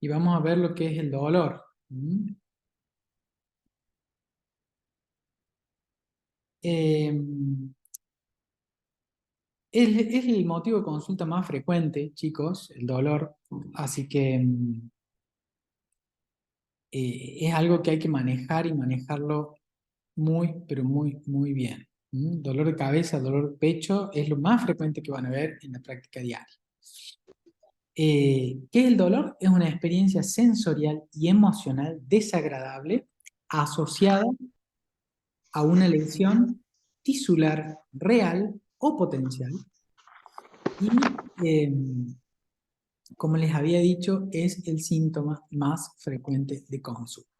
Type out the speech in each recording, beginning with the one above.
y vamos a ver lo que es el dolor. ¿Mm? Es el motivo de consulta más frecuente, chicos, el dolor, así que es algo que hay que manejar y manejarlo muy, pero muy, muy bien. ¿Mm? Dolor de cabeza, dolor de pecho es lo más frecuente que van a ver en la práctica diaria. ¿Qué es el dolor? Es una experiencia sensorial y emocional desagradable asociada a una lesión tisular real o potencial y, como les había dicho, es el síntoma más frecuente de consulta.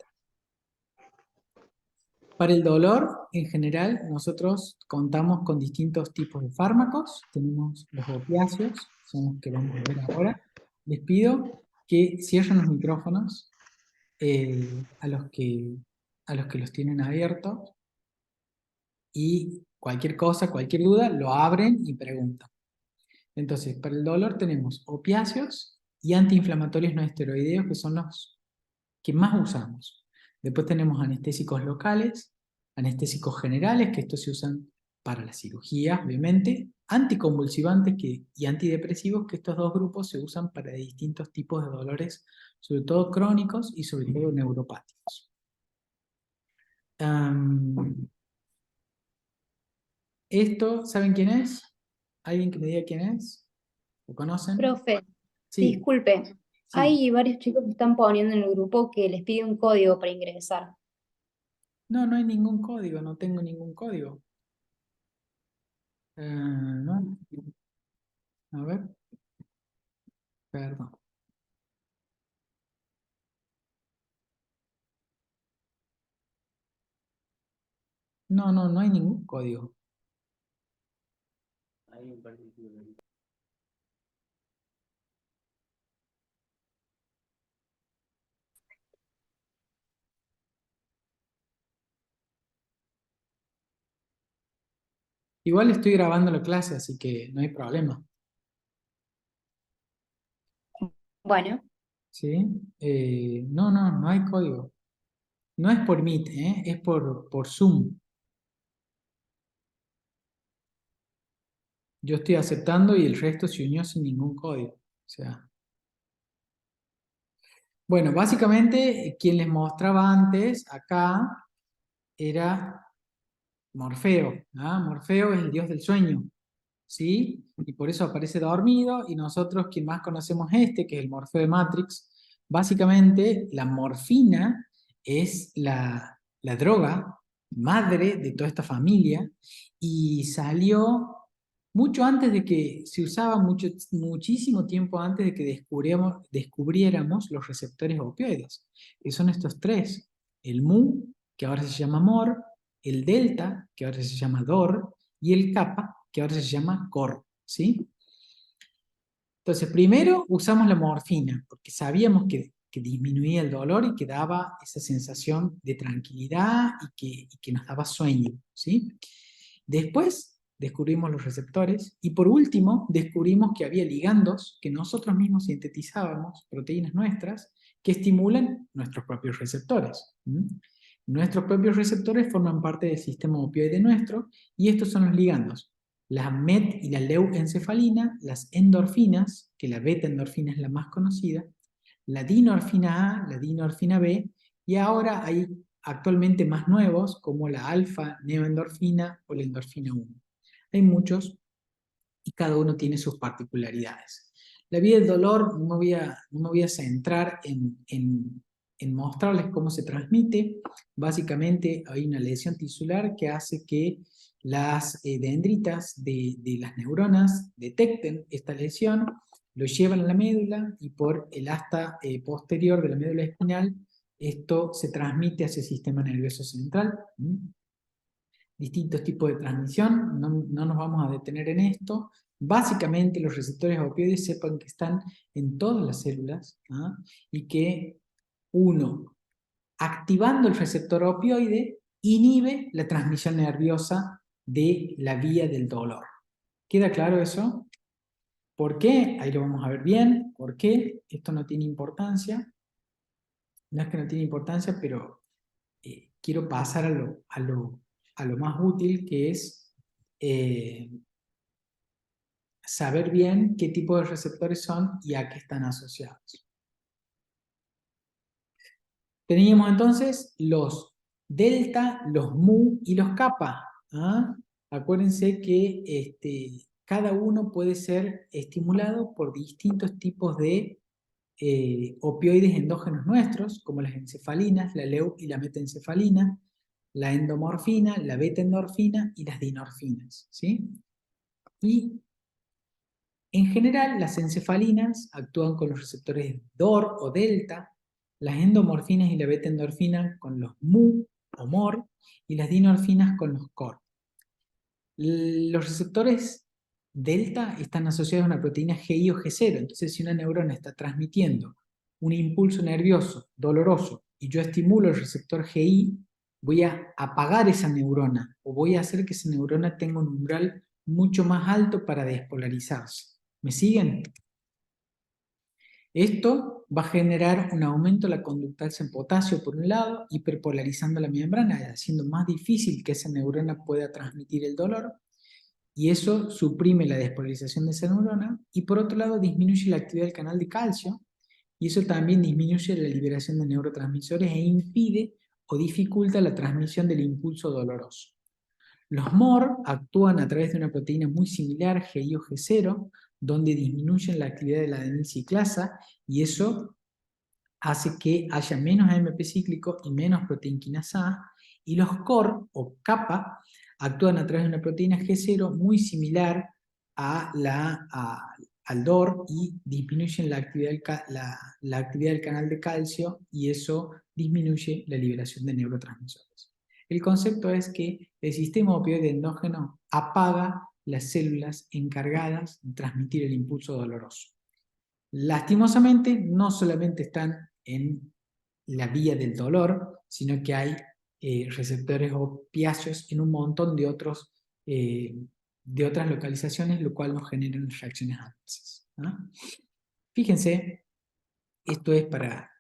Para el dolor, en general, nosotros contamos con distintos tipos de fármacos. Tenemos los opiáceos, son los que vamos a ver ahora. Les pido que cierren los micrófonos a los que los tienen abiertos y cualquier cosa, cualquier duda, lo abren y preguntan. Entonces, para el dolor tenemos opiáceos y antiinflamatorios no esteroideos, que son los que más usamos. Después tenemos anestésicos locales, anestésicos generales, que estos se usan para la cirugía, obviamente, anticonvulsivantes y antidepresivos, que estos dos grupos se usan para distintos tipos de dolores, sobre todo crónicos y sobre todo neuropáticos. Esto, ¿saben quién es? ¿Alguien que me diga quién es? ¿Lo conocen? Profe, Sí, disculpe, sí. hay varios chicos que están poniendo en el grupo que les pide un código para ingresar. No, no hay ningún código, no tengo ningún código. No. A ver, perdón. No, no, no hay ningún código. Igual estoy grabando la clase, así que no hay problema. Bueno, ¿Sí? No, no, no hay código. No es por Meet, es por Zoom. Yo estoy aceptando y el resto se unió sin ningún código. O sea, bueno, básicamente quien les mostraba antes acá era Morfeo. ¿Ah? Morfeo es el dios del sueño, ¿sí? Y por eso aparece dormido, y nosotros, quien más conocemos este, que es el Morfeo de Matrix, básicamente la morfina es la droga madre de toda esta familia, y salió mucho antes de que se usaba, muchísimo tiempo antes de que descubriéramos los receptores opioides, que son estos tres: el mu, que ahora se llama mor, el delta, que ahora se llama dor, y el kappa, que ahora se llama cor, ¿sí? Entonces, primero usamos la morfina, porque sabíamos que disminuía el dolor y que daba esa sensación de tranquilidad y que nos daba sueño, ¿sí? Después descubrimos los receptores y por último descubrimos que había ligandos que nosotros mismos sintetizábamos, proteínas nuestras, que estimulan nuestros propios receptores. ¿Mm? Nuestros propios receptores forman parte del sistema opioide nuestro y estos son los ligandos: la met y la leuencefalina, las endorfinas, que la beta-endorfina es la más conocida, la dinorfina A, la dinorfina B, y ahora hay actualmente más nuevos como la alfa-neoendorfina o la endorfina 1. Hay muchos y cada uno tiene sus particularidades. La vía del dolor, no me voy a centrar en mostrarles cómo se transmite. Básicamente hay una lesión tisular que hace que las dendritas de las neuronas detecten esta lesión, lo llevan a la médula y por el asta posterior de la médula espinal esto se transmite hacia el sistema nervioso central. Distintos tipos de transmisión, no nos vamos a detener en esto. Básicamente los receptores opioides, sepan que están en todas las células, ¿ah? Y que uno, activando el receptor opioide, inhibe la transmisión nerviosa de la vía del dolor. ¿Queda claro eso? ¿Por qué? Ahí lo vamos a ver bien. ¿Por qué? Esto no tiene importancia. no es que no tiene importancia, pero quiero pasar a lo más útil, que es saber bien qué tipo de receptores son y a qué están asociados. Teníamos entonces los delta, los mu y los kappa. ¿Ah? Acuérdense que cada uno puede ser estimulado por distintos tipos de opioides endógenos nuestros, como las encefalinas, la leu y la metencefalina, la endomorfina, la beta-endorfina y las dinorfinas. ¿Sí? Y en general, las encefalinas actúan con los receptores DOR o delta, las endomorfinas y la beta-endorfina con los mu o mor, y las dinorfinas con los cor. Los receptores delta están asociados a una proteína GI o G0, entonces si una neurona está transmitiendo un impulso nervioso doloroso y yo estimulo el receptor GI, voy a apagar esa neurona o voy a hacer que esa neurona tenga un umbral mucho más alto para despolarizarse. ¿Me siguen? Esto va a generar un aumento de la conductancia en potasio por un lado, hiperpolarizando la membrana, haciendo más difícil que esa neurona pueda transmitir el dolor, y eso suprime la despolarización de esa neurona, y por otro lado disminuye la actividad del canal de calcio, y eso también disminuye la liberación de neurotransmisores e impide o dificulta la transmisión del impulso doloroso. Los MOR actúan a través de una proteína muy similar, GI o G0, donde disminuyen la actividad de la adenyl-ciclasa y eso hace que haya menos AMP cíclico y menos proteinquinasa A. Y los COR o kappa actúan a través de una proteína G0 muy similar al DOR y disminuyen la actividad del canal de calcio y eso disminuye la liberación de neurotransmisores. El concepto es que el sistema opioide endógeno apaga las células encargadas de transmitir el impulso doloroso. Lastimosamente, no solamente están en la vía del dolor, sino que hay receptores opiáceos en un montón de otras localizaciones, lo cual nos genera reacciones adversas, ¿no? Fíjense, esto es para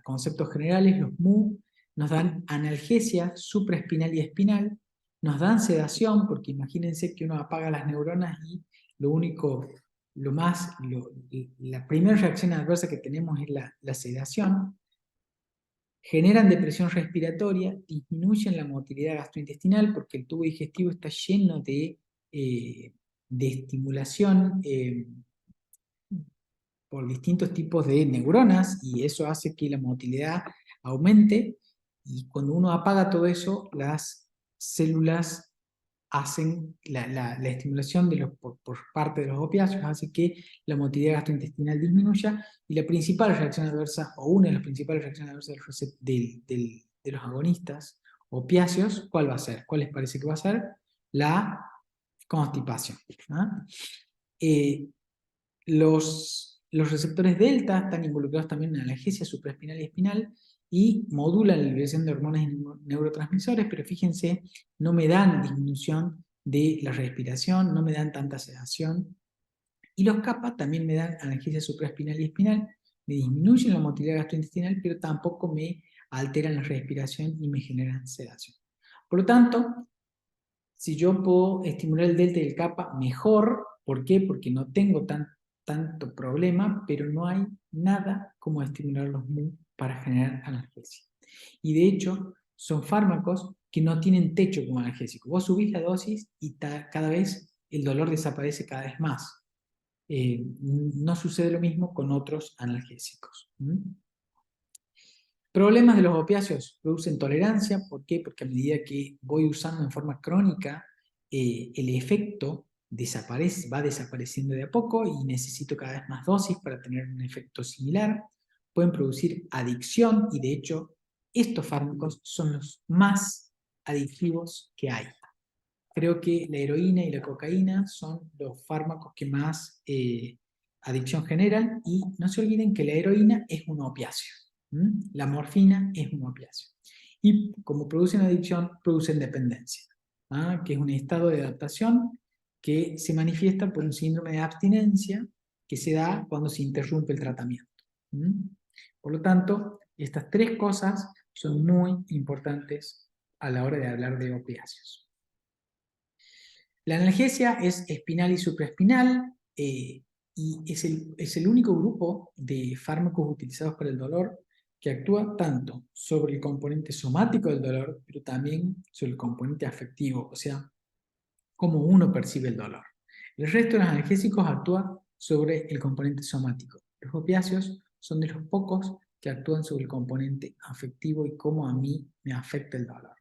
conceptos generales, los MU nos dan analgesia supraespinal y espinal, nos dan sedación, porque imagínense que uno apaga las neuronas y la primera reacción adversa que tenemos es la sedación, generan depresión respiratoria, disminuyen la motilidad gastrointestinal porque el tubo digestivo está lleno de estimulación por distintos tipos de neuronas y eso hace que la motilidad aumente y cuando uno apaga todo eso, las células hacen la estimulación por parte de los opiáceos, hace que la motilidad gastrointestinal disminuya y la principal reacción adversa, o una de las principales reacciones adversas de los agonistas opiáceos, ¿cuál va a ser? ¿Cuál les parece que va a ser? La constipación. ¿Ah? Los receptores delta están involucrados también en la analgesia supraespinal y espinal y modulan la liberación de hormonas y neurotransmisores, pero fíjense, no me dan disminución de la respiración, no me dan tanta sedación. Y los kappa también me dan analgesia supraespinal y espinal, me disminuyen la motilidad gastrointestinal, pero tampoco me alteran la respiración y me generan sedación. Por lo tanto, si yo puedo estimular el delta y el kappa, mejor. ¿Por qué? Porque no tengo tanto problema, pero no hay nada como estimular los mu para generar analgesia. Y de hecho, son fármacos que no tienen techo como analgésico. Vos subís la dosis y cada vez el dolor desaparece cada vez más. No sucede lo mismo con otros analgésicos. Problemas de los opiáceos: producen tolerancia. ¿Por qué? Porque a medida que voy usando en forma crónica, el efecto va desapareciendo de a poco y necesito cada vez más dosis para tener un efecto similar. Pueden producir adicción y de hecho estos fármacos son los más adictivos que hay. Creo que la heroína y la cocaína son los fármacos que más adicción generan y no se olviden que la heroína es un opiáceo. La morfina es un opiáceo. Y como producen adicción, producen dependencia, que es un estado de adaptación que se manifiesta por un síndrome de abstinencia que se da cuando se interrumpe el tratamiento. Por lo tanto, Estas tres cosas son muy importantes a la hora de hablar de opiáceos. La analgesia es espinal y supraespinal, y es el único grupo de fármacos utilizados para el dolor que actúa tanto sobre el componente somático del dolor, pero también sobre el componente afectivo, o sea, cómo uno percibe el dolor. El resto de los analgésicos actúa sobre el componente somático. Los opiáceos son de los pocos que actúan sobre el componente afectivo y cómo a mí me afecta el dolor.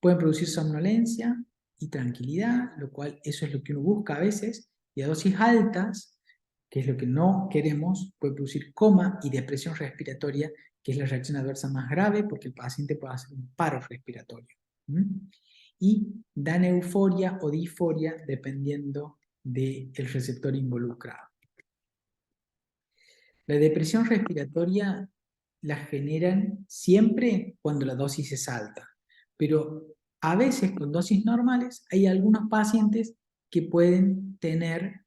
Pueden producir somnolencia y tranquilidad, lo cual eso es lo que uno busca a veces, y a dosis altas, que es lo que no queremos, puede producir coma y depresión respiratoria, que es la reacción adversa más grave porque el paciente puede hacer un paro respiratorio. Y dan euforia o disforia dependiendo del receptor involucrado. La depresión respiratoria la generan siempre cuando la dosis es alta, pero a veces con dosis normales hay algunos pacientes que pueden tener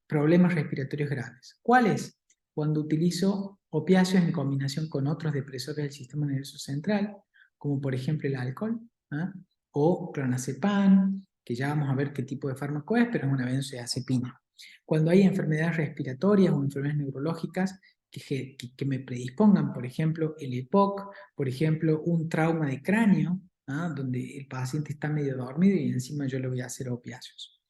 problemas respiratorios graves. ¿Cuáles? Cuando utilizo opiáceos en combinación con otros depresores del sistema nervioso central, como por ejemplo el alcohol, ¿ah? O clonazepam, que ya vamos a ver qué tipo de fármaco es, pero es una benzodiazepina. Cuando hay enfermedades respiratorias o enfermedades neurológicas que me predispongan, por ejemplo, el EPOC, por ejemplo, un trauma de cráneo, donde el paciente está medio dormido y encima yo le voy a hacer opiáceos.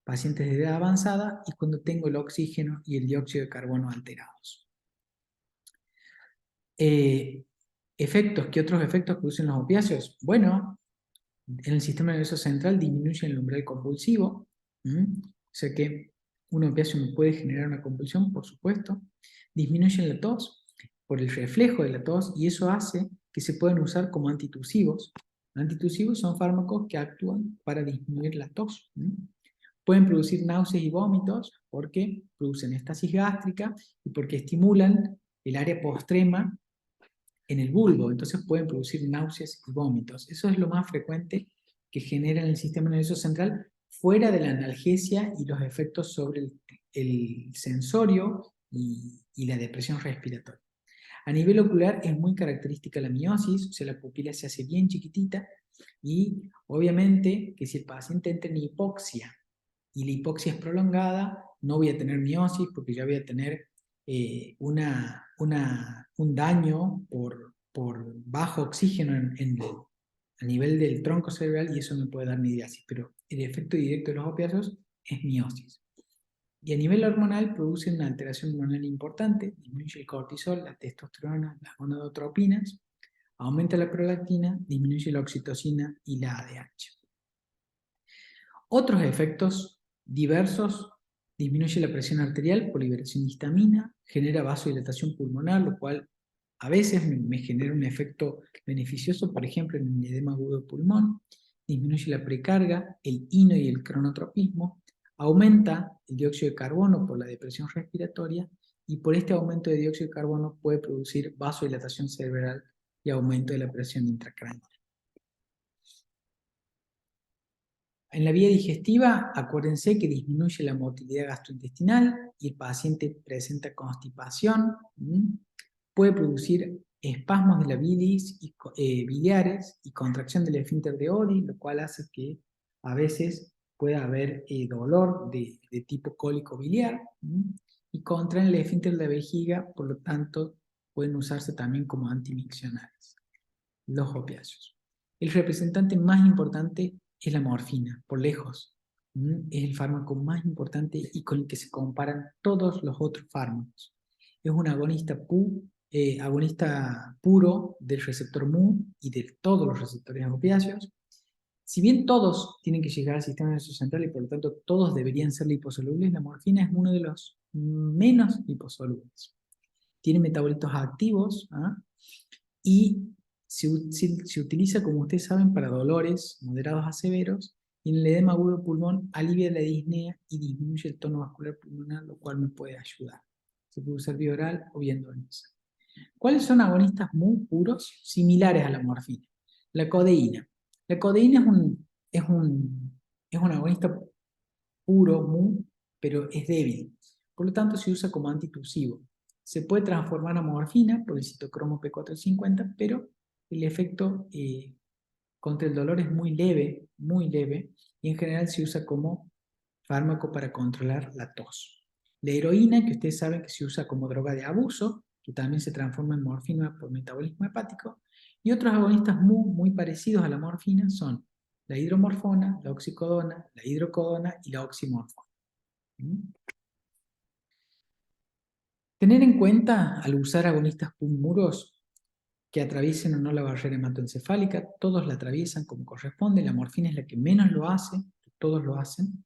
Pacientes de edad avanzada y cuando tengo el oxígeno y el dióxido de carbono alterados. ¿Qué otros efectos producen los opiáceos? Bueno, en el sistema nervioso central disminuye el umbral compulsivo, o sea que un opiáceo me puede generar una compulsión, por supuesto. Disminuyen la tos por el reflejo de la tos y eso hace que se puedan usar como antitusivos. Los antitusivos son fármacos que actúan para disminuir la tos. Pueden producir náuseas y vómitos porque producen estasis gástrica y porque estimulan el área postrema en el bulbo, entonces pueden producir náuseas y vómitos. Eso es lo más frecuente que genera en el sistema nervioso central, fuera de la analgesia y los efectos sobre el sensorio y la depresión respiratoria. A nivel ocular es muy característica la miosis, o sea, la pupila se hace bien chiquitita, y obviamente que si el paciente entra en hipoxia y la hipoxia es prolongada, no voy a tener miosis porque ya voy a tener un daño por bajo oxígeno a nivel del tronco cerebral y eso me puede dar midiasis, pero el efecto directo de los opiáceos es miosis. Y a nivel hormonal producen una alteración hormonal importante, disminuye el cortisol, la testosterona, las gonadotropinas, aumenta la prolactina, disminuye la oxitocina y la ADH. Otros efectos diversos: disminuye la presión arterial por liberación de histamina, genera vasodilatación pulmonar, lo cual a veces me genera un efecto beneficioso, por ejemplo en el edema agudo de pulmón, disminuye la precarga, el hino y el cronotropismo, aumenta el dióxido de carbono por la depresión respiratoria y por este aumento de dióxido de carbono puede producir vasodilatación cerebral y aumento de la presión intracraneal. En la vía digestiva, acuérdense que disminuye la motilidad gastrointestinal y el paciente presenta constipación. Puede producir espasmos de la bilis biliares y contracción del esfínter de Oddi, lo cual hace que a veces pueda haber dolor de tipo cólico biliar y contraen el esfínter de la vejiga, por lo tanto pueden usarse también como antimiccionales. Los opiáceos. El representante más importante es la morfina, por lejos. Es el fármaco más importante y con el que se comparan todos los otros fármacos. Es un agonista puro del receptor mu y de todos los receptores opiáceos. Si bien todos tienen que llegar al sistema nervioso central y por lo tanto todos deberían ser liposolubles, la morfina es uno de los menos liposolubles. Tiene metabolitos activos y se utiliza, como ustedes saben, para dolores moderados a severos, y en el edema agudo pulmón alivia la disnea y disminuye el tono vascular pulmonar, lo cual me puede ayudar. Se puede usar vía oral o vía endovenosa. ¿Cuáles son agonistas muy puros similares a la morfina? La codeína. La codeína es un agonista puro, pero es débil. Por lo tanto, se usa como antitusivo. Se puede transformar a morfina por el citocromo P450, pero el efecto contra el dolor es muy leve, y en general se usa como fármaco para controlar la tos. La heroína, que ustedes saben que se usa como droga de abuso, que también se transforma en morfina por metabolismo hepático, y otros agonistas muy parecidos a la morfina son la hidromorfona, la oxicodona, la hidrocodona y la oximorfona. Tener en cuenta al usar agonistas PUM-muros que atraviesen o no la barrera hematoencefálica, todos la atraviesan como corresponde, la morfina es la que menos lo hace, todos lo hacen.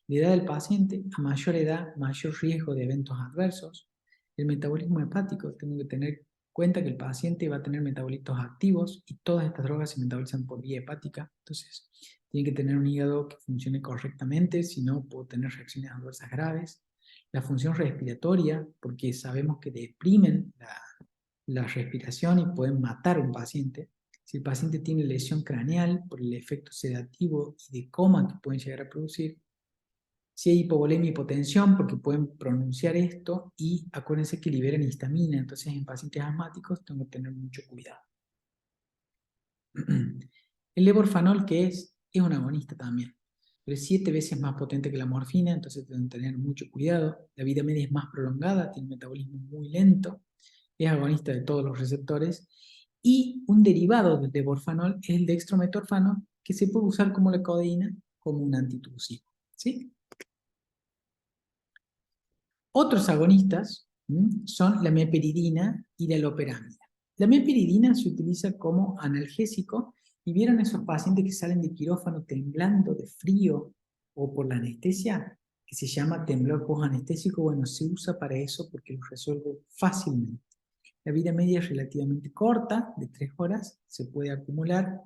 La edad del paciente, a mayor edad, mayor riesgo de eventos adversos. El metabolismo hepático, tengo que tener en cuenta que el paciente va a tener metabolitos activos y todas estas drogas se metabolizan por vía hepática, entonces tiene que tener un hígado que funcione correctamente, si no puedo tener reacciones adversas graves. La función respiratoria, porque sabemos que deprimen la respiración y pueden matar a un paciente. Si el paciente tiene lesión craneal por el efecto sedativo y de coma que pueden llegar a producir. Si hay hipovolemia y hipotensión, porque pueden pronunciar esto, y acuérdense que liberan histamina, entonces en pacientes asmáticos tengo que tener mucho cuidado. El levorfanol, ¿qué es? Es un agonista también, pero es 7 veces más potente que la morfina, entonces tengo que tener mucho cuidado. La vida media es más prolongada, tiene un metabolismo muy lento, es agonista de todos los receptores, y un derivado del levorfanol es el dextrometorfano, que se puede usar como la codeína, como un antitusivo. ¿Sí? Otros agonistas son la meperidina y la loperamida. La meperidina se utiliza como analgésico, y vieron esos pacientes que salen de quirófano temblando de frío o por la anestesia, que se llama temblor postanestésico. Bueno, se usa para eso porque lo resuelve fácilmente. La vida media es relativamente corta, de 3 horas, se puede acumular,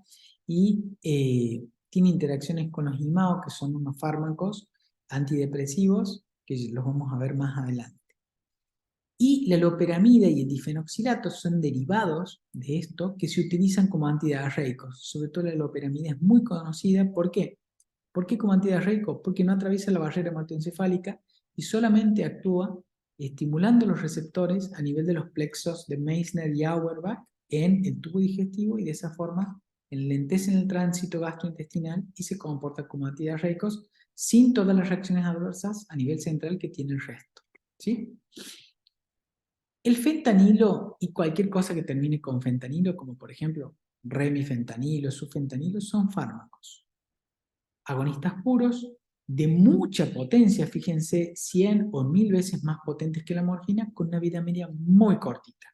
y tiene interacciones con los IMAO, que son unos fármacos antidepresivos, que los vamos a ver más adelante. Y la loperamida y el difenoxilato son derivados de esto que se utilizan como antidiarreicos. Sobre todo la loperamida es muy conocida. ¿Por qué? ¿Por qué como antidiarreico? Porque no atraviesa la barrera hematoencefálica y solamente actúa estimulando los receptores a nivel de los plexos de Meissner y Auerbach en el tubo digestivo, y de esa forma enlentecen el tránsito gastrointestinal y se comporta como antidiarreicos sin todas las reacciones adversas a nivel central que tiene el resto. ¿Sí? El fentanilo y cualquier cosa que termine con fentanilo, como por ejemplo remifentanilo, sufentanilo, son fármacos agonistas puros de mucha potencia, fíjense, 100 o 1000 veces más potentes que la morfina, con una vida media muy cortita.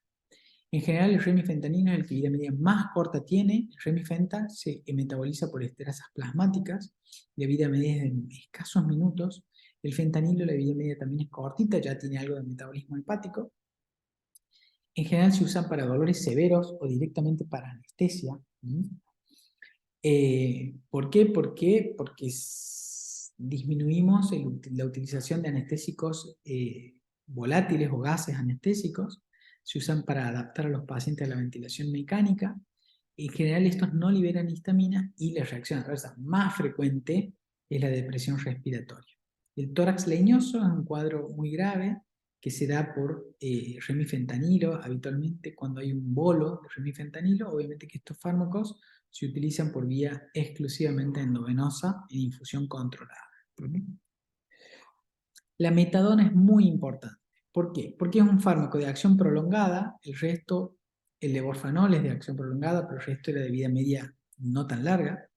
En general, el remifentanilo es el que vida media más corta tiene. El remifenta se metaboliza por esterasas plasmáticas, la vida media es de escasos minutos. El fentanilo, la vida media también es cortita, ya tiene algo de metabolismo hepático. En general se usan para dolores severos o directamente para anestesia. ¿Por qué? Porque disminuimos la utilización de anestésicos volátiles o gases anestésicos. Se usan para adaptar a los pacientes a la ventilación mecánica. En general estos no liberan histamina, y la reacción adversa más frecuente es la depresión respiratoria. El tórax leñoso es un cuadro muy grave que se da por remifentanilo. Habitualmente cuando hay un bolo de remifentanilo, obviamente que estos fármacos se utilizan por vía exclusivamente endovenosa en infusión controlada. La metadona es muy importante. ¿Por qué? Porque es un fármaco de acción prolongada. El levorfanol es de acción prolongada, pero el resto era de vida media no tan larga.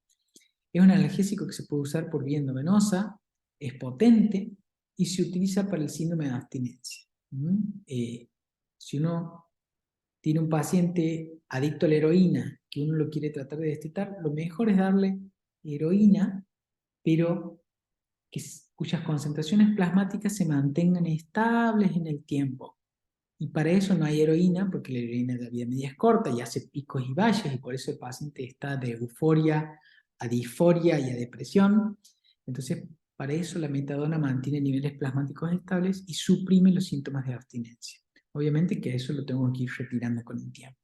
Es un analgésico que se puede usar por vía endovenosa, es potente y se utiliza para el síndrome de abstinencia. Si uno tiene un paciente adicto a la heroína, que uno lo quiere tratar de destetar, lo mejor es darle heroína, pero cuyas concentraciones plasmáticas se mantengan estables en el tiempo. Y para eso no hay heroína, porque la heroína de la vida media es corta y hace picos y valles, y por eso el paciente está de euforia a disforia y a depresión. Entonces, para eso la metadona mantiene niveles plasmáticos estables y suprime los síntomas de abstinencia. Obviamente que a eso lo tengo que ir retirando con el tiempo.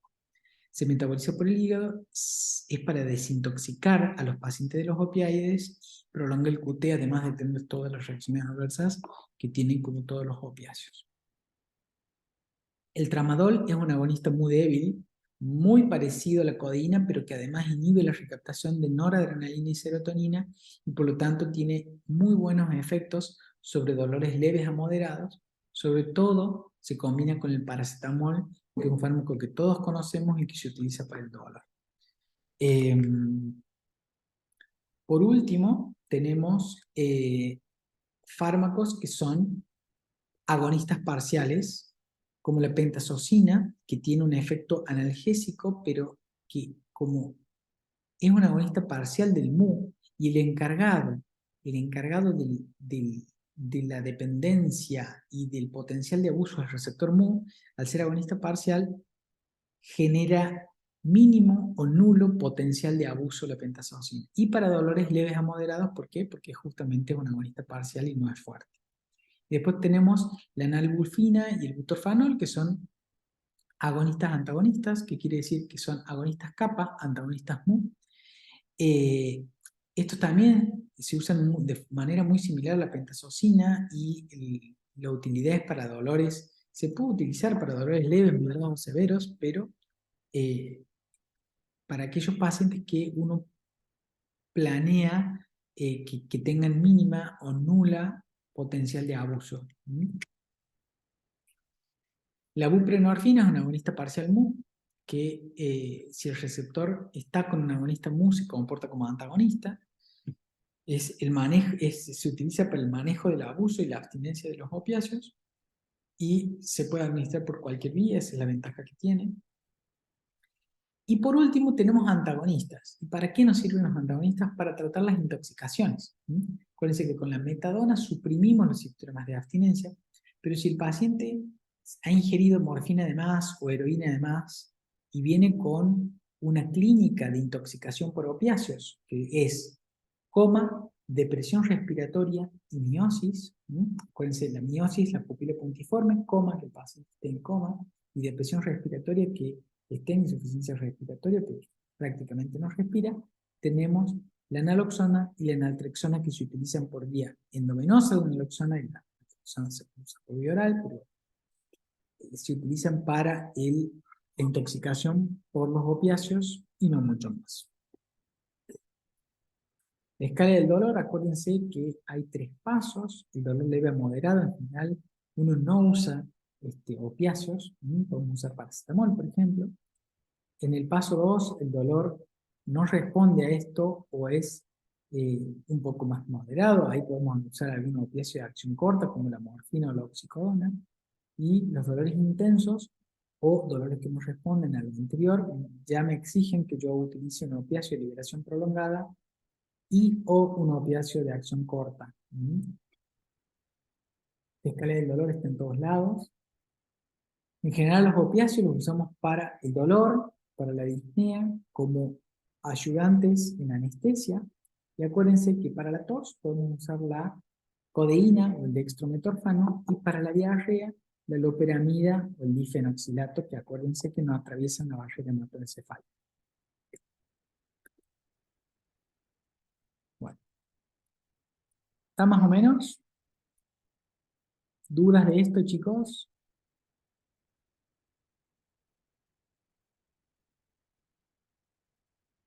Se metaboliza por el hígado, es para desintoxicar a los pacientes de los opiáceos y prolonga el QT, además de tener todas las reacciones adversas que tienen como todos los opiáceos. El tramadol es un agonista muy débil, muy parecido a la codeína, pero que además inhibe la recaptación de noradrenalina y serotonina, y por lo tanto tiene muy buenos efectos sobre dolores leves a moderados. Sobre todo se combina con el paracetamol, que es un fármaco que todos conocemos y que se utiliza para el dolor. Por último, tenemos fármacos que son agonistas parciales, como la pentazocina, que tiene un efecto analgésico, pero que como es un agonista parcial del MU, y el encargado de la dependencia y del potencial de abuso del receptor MU, al ser agonista parcial, genera mínimo o nulo potencial de abuso de la pentazocina. Y para dolores leves a moderados, ¿por qué? Porque justamente es un agonista parcial y no es fuerte. Después tenemos la nalbulfina y el butorfanol, que son agonistas antagonistas, que quiere decir que son agonistas kappa, antagonistas mu. Estos también se usan de manera muy similar a la pentazocina, y la utilidad es para dolores, se puede utilizar para dolores leves, moderados o severos, pero para aquellos pacientes que uno planea que tengan mínima o nula potencial de abuso. La buprenorfina es una agonista parcial mu, que si el receptor está con un agonista mu se comporta como antagonista. Se utiliza para el manejo del abuso y la abstinencia de los opiáceos, y se puede administrar por cualquier vía, esa es la ventaja que tiene. Y por último tenemos antagonistas. ¿Y para qué nos sirven los antagonistas? Para tratar las intoxicaciones. Acuérdense que con la metadona suprimimos los síntomas de abstinencia, pero si el paciente ha ingerido morfina de más o heroína de más y viene con una clínica de intoxicación por opiáceos, que es coma, depresión respiratoria y miosis. Acuérdense, la miosis, la pupila puntiforme, coma, que el paciente esté en coma, y depresión respiratoria, que esté en insuficiencia respiratoria, porque prácticamente no respira. Tenemos la naloxona y la naltrexona, que se utilizan por vía endovenosa, la naloxona, y la naltrexona se usa por vía oral, pero se utilizan para la intoxicación por los opiáceos y no mucho más. La escala del dolor, acuérdense que hay 3 pasos. El dolor leve a moderado, en general uno no usa opiáceos, podemos usar paracetamol, por ejemplo. En el paso 2, el dolor no responde a esto o es un poco más moderado. Ahí podemos usar algún opiáceo de acción corta, como la morfina o la oxicodona. Y los dolores intensos o dolores que no responden a lo anterior ya me exigen que yo utilice un opiáceo de liberación prolongada y o un opiáceo de acción corta. La escala del dolor está en todos lados. En general los opiáceos los usamos para el dolor, para la disnea, como ayudantes en anestesia. Y acuérdense que para la tos podemos usar la codeína o el dextrometorfano, y para la diarrea la loperamida o el difenoxilato, que acuérdense que no atraviesan la barrera hematoencefálica. Bueno, ¿está más o menos? ¿Dudas de esto, chicos?